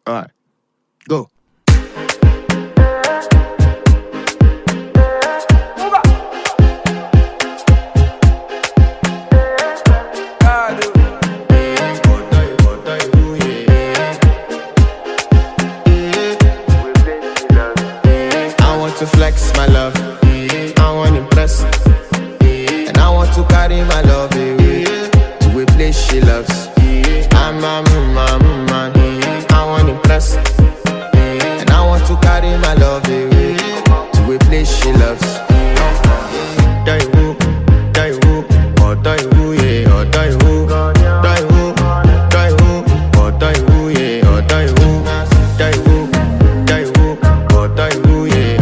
Alright, go. To flex my love, I want to impress, and I want to carry my love away to a place she loves. I'm a man, I want to impress, and I want to carry my love away to a place she loves. Die who, or die who, yeah, or die who, die who, or die who, yeah, or die who, die who, or die who, yeah.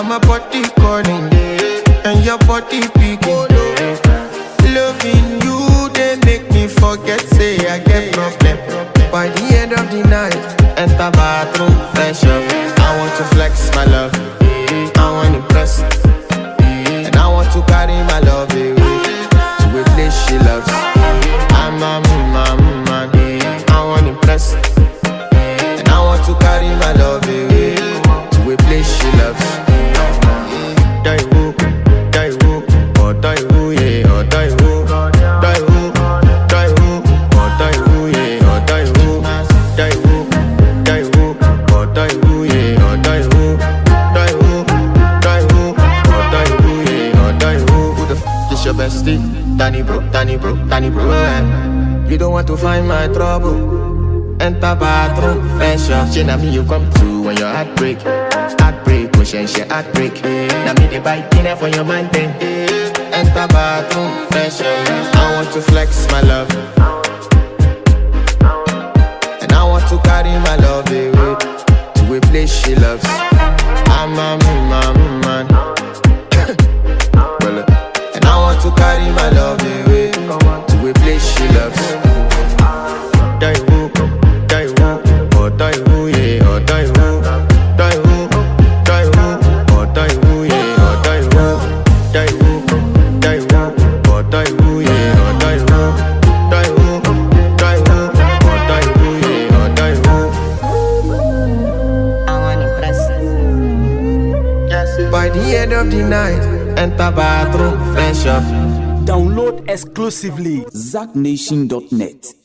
My body calling and your body picking. Loving you, they make me forget, say I get problem. By the end of the night, enter bathroom, fresh up. I want to flex my love, I want to impress, and I want to carry my love away to a place she loves. I'm a man, I want to impress, and I want to carry my love away to a place she loves. Die who, or die who, yeah, or die who, die who, or die who, yeah, or die who, or die who, yeah, or die who, or die who, yeah, or die who. Who the f is your bestie? Danny bro, eh? You don't want to find my trouble. Enter bathroom, fresh up. She na me you come through when your heart break, push she heartbreak. Now me the bite dinner for your man then. Enter bathroom, fresh up. I want to flex my love, and I want to carry my love away to a place she loves. I'm a man, and I want to carry my love away to a place she loves. Die who, or die who, yeah, or die who, or die who, yeah, or die who, or die who, yeah, or die who, or die who, yeah, or die who. I want to impress. Yes. By the end of the night, enter bathroom, fresh up. Download exclusively ZackNation.net.